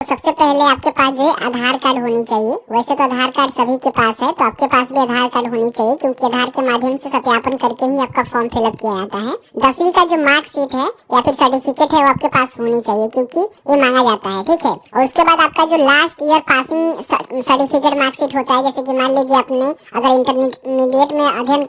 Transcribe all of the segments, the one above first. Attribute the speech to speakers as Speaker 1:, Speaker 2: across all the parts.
Speaker 1: सबसे पहले आपके पास जो है आधार कार्ड होनी चाहिए। वैसे तो आधार कार्ड सभी के पास है, तो आपके पास भी आधार कार्ड होनी चाहिए, क्योंकि आधार के माध्यम से सत्यापन करके ही आपका फॉर्म फिलअप किया जाता है। 10वीं का जो मार्कशीट है या फिर सर्टिफिकेट है वो आपके पास होनी चाहिए, क्योंकि ये मांगा जाता है, ठीक है। और उसके बाद आपका जो last year passing certificate marksheet होता है, जैसे कि मान लीजिए आपने अगर इंटरमीडिएट में अध्ययन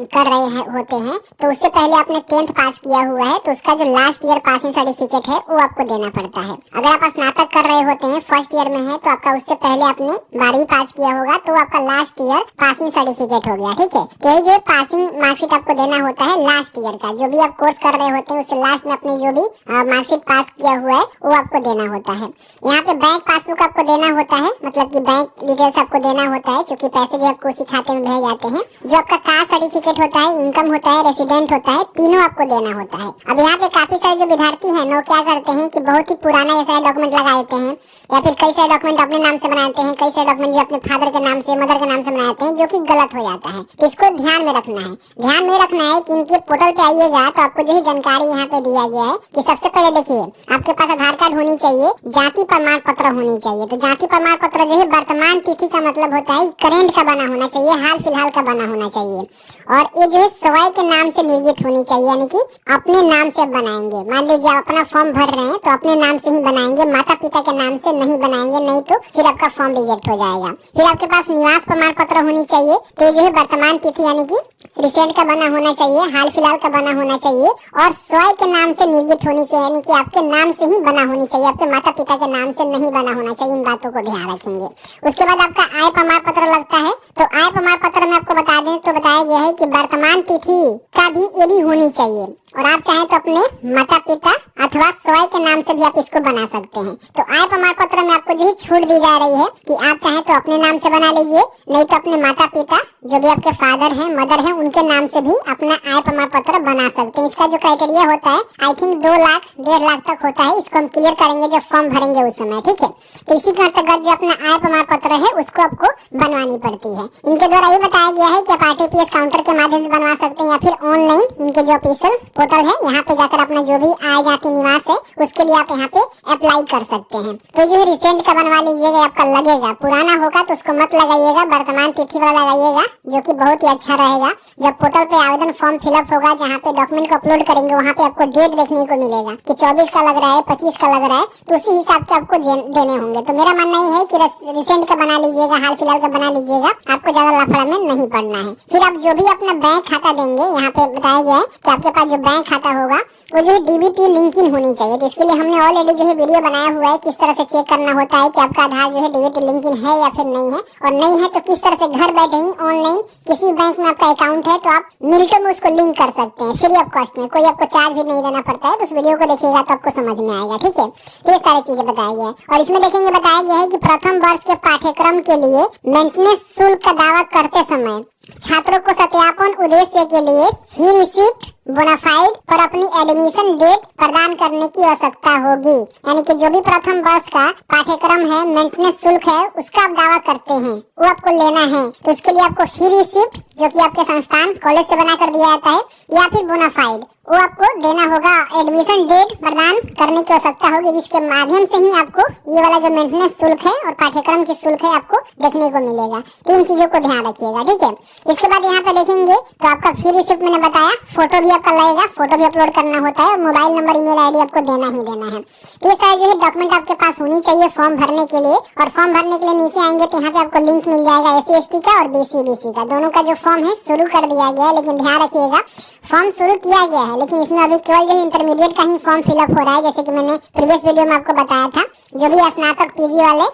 Speaker 1: कर रहे होते हैं तो उससे पहले आपने 10th पास किया हुआ है, तो उसका जो लास्ट ईयर पासिंग सर्टिफिकेट है वो आपको देना पड़ता है। अगर आप स्नातक कर रहे होते हैं, फर्स्ट ईयर में है, तो आपका उससे पहले आपने 12वीं पास किया होगा, तो आपका लास्ट ईयर पासिंग सर्टिफिकेट हो गया, ठीक है। तो ये जो पासिंग मार्कशीट आपको देना होता है लास्ट ईयर का, जो भी आप कोर्स कर रहे होते हैं उससे लास्ट में अपने जो भी मार्कशीट पास किया हुआ है वो आपको देना होता है। यहाँ पे बैंक पासबुक आपको देना होता है, मतलब कि बैंक डिटेल्स आपको देना होता है, क्योंकि पैसे जो आपको उसी खाते में भेजे जाते हैं। जो आपका कास्ट सर्टिफिकेट होता है, इनकम होता है, रेसिडेंट होता है, तीनों आपको देना होता है। अब यहाँ पे काफी सारे जो विद्यार्थी हैं वो क्या करते हैं कि बहुत ही पुराना ये सारे डॉक्यूमेंट लगा देते हैं, या फिर कई सारे डॉक्यूमेंट अपने नाम से बनाते हैं, कई सारे डॉक्यूमेंट जो अपने फादर के नाम से, मदर के नाम से बनाते हैं, जो कि गलत हो जाता है। तो इसको ध्यान में रखना है। ध्यान में रखना है कि इनके पोर्टल पे आइएगा तो आपको जो है जानकारी यहाँ पे दिया गया है कि सबसे पहले देखिए आपके पास आधार कार्ड होनी चाहिए, जाति प्रमाण पत्र होनी चाहिए। तो जाति प्रमाण पत्र जो है वर्तमान तिथि का मतलब होता है करेंट का बना होना चाहिए, हाल फिलहाल का बना होना चाहिए। और ये जो है स्वयं के नाम से निर्मित होनी चाहिए, यानी कि अपने नाम से बनाएंगे। मान लीजिए आप अपना फॉर्म भर रहे हैं तो अपने नाम से ही बनाएंगे, माता पिता के नाम से नहीं बनाएंगे, नहीं तो फिर आपका फॉर्म रिजेक्ट हो जाएगा। फिर आपके पास निवास प्रमाण पत्र होनी चाहिए, तो ये जो है वर्तमान तिथि यानी कि रिसेंट का बना होना चाहिए, हाल फिलहाल का बना होना चाहिए, और स्वयं के नाम से निर्मित होनी चाहिए, यानी कि आपके नाम से ही बना होनी चाहिए, आपके माता पिता के नाम से नहीं बना होना चाहिए। इन बातों को ध्यान रखेंगे। उसके बाद आपका आय प्रमाण पत्र लगता है, तो आय प्रमाण पत्र में आपको बता दें तो बताया गया है कि वर्तमान तिथि का भी ये भी होनी चाहिए, और आप चाहें तो अपने माता पिता अथवा स्वयं के नाम से भी आप इसको बना सकते हैं। तो आय प्रमाण पत्र में आपको जो है छूट दी जा रही है कि आप चाहें तो अपने नाम से बना लीजिए, नहीं तो अपने माता पिता जो भी आपके फादर हैं, मदर हैं, उनके नाम से भी अपना आय प्रमाण पत्र बना सकते हैं। इसका जो क्राइटेरिया होता है आई थिंक 2 लाख 1.5 लाख तक होता है। इसको हम क्लियर करेंगे जब फॉर्म भरेंगे उस समय, ठीक है। तो इसी के अंतर्गत जो अपना आय प्रमाण पत्र है उसको आपको बनवानी पड़ती है। इनके द्वारा ये बताया गया है कि आप RTPS काउंटर के माध्यम से बनवा सकते हैं, या फिर ऑनलाइन इनके जो ऑफिशियल पोर्टल है यहाँ पे जाकर अपना जो भी आय जाति निवास है उसके लिए आप यहाँ पे अप्लाई कर सकते हैं। तो जो रिसेंट का बनवा लीजिएगा, आपका लगेगा। पुराना होगा तो उसको मत लगाइएगा, वर्तमान तिथि वाला लगाइएगा, जो कि बहुत ही अच्छा रहेगा। जब पोर्टल पे आवेदन फॉर्म फिलअप होगा, जहाँ पे डॉक्यूमेंट को अपलोड करेंगे, वहाँ पे आपको डेट देखने को मिलेगा कि 24 का लग रहा है, 25 का लग रहा है, तो उसी हिसाब से आपको देने होंगे। तो मेरा मानना ये है कि रिसेंट का बना लीजिएगा, हाल फिलहाल का बना लीजिएगा, आपको ज्यादा लफड़ा में नहीं पड़ना है। फिर आप जो भी अपना बैंक खाता देंगे, यहाँ पे बताया गया है कि आपके पास जो बैंक खाता होगा वो जो है DBT लिंकिंग होनी चाहिए। तो इसके लिए हमने ऑलरेडी जो है वीडियो बनाया हुआ है किस तरह से चेक करना होता है कि आपका आधार जो है DBT लिंकिंग है या फिर नहीं है, और नहीं है तो किस तरह से घर बैठे ही ऑनलाइन किसी बैंक में आपका अकाउंट है तो आप मिनटों में उसको लिंक कर सकते हैं फ्री ऑफ कॉस्ट में, कोई आपको चार्ज भी नहीं देना पड़ता है। तो उस वीडियो को देखिएगा तो आपको समझ में आएगा, ठीक है। तो ये सारी चीजें बताया गया है, और इसमें देखेंगे बताया गया है कि प्रथम वर्ष के पाठ्यक्रम के लिए मेंटेनेंस शुल्क का दावा करते समय छात्रों को सत्यापन उद्देश्य के लिए फी रिसीप्ट बोनाफाइड पर अपनी एडमिशन डेट प्रदान करने की आवश्यकता होगी। यानी कि जो भी प्रथम वर्ष का पाठ्यक्रम है, मेंटेनेंस शुल्क है, उसका आप दावा करते हैं वो आपको लेना है। तो उसके लिए आपको फी रिसीप्ट जो कि आपके संस्थान कॉलेज से बना कर दिया जाता है, या फिर बोनाफाइड वो आपको देना होगा। एडमिशन डेट प्रदान करने की आवश्यकता होगी, जिसके माध्यम से ही आपको ये वाला जो मेंटेनेंस शुल्क है और पाठ्यक्रम की शुल्क है आपको देखने को मिलेगा। 3 चीजों को ध्यान रखिएगा, ठीक है। इसके बाद यहाँ पे देखेंगे तो आपका फी रिसिप्ट मैंने बताया, फोटो भी आपका लगेगा, फोटो भी अपलोड करना होता है, और मोबाइल नंबर ईमेल आईडी आपको देना ही देना है। तो ये सारे जो है डॉक्यूमेंट आपके पास होनी चाहिए फॉर्म भरने के लिए। और फॉर्म भरने के लिए नीचे आएंगे तो यहाँ पे आपको लिंक मिल जाएगा SC/ST का और BC/BC का, दोनों का जो फॉर्म है शुरू कर दिया गया है। लेकिन ध्यान रखिएगा फॉर्म शुरू किया गया है, लेकिन इसमें अभी केवल जो इंटरमीडिएट का ही फॉर्म फिलअप हो रहा है, जैसे कि मैंने प्रीवियस वीडियो में आपको बताया था। जो भी स्नातक PG वाले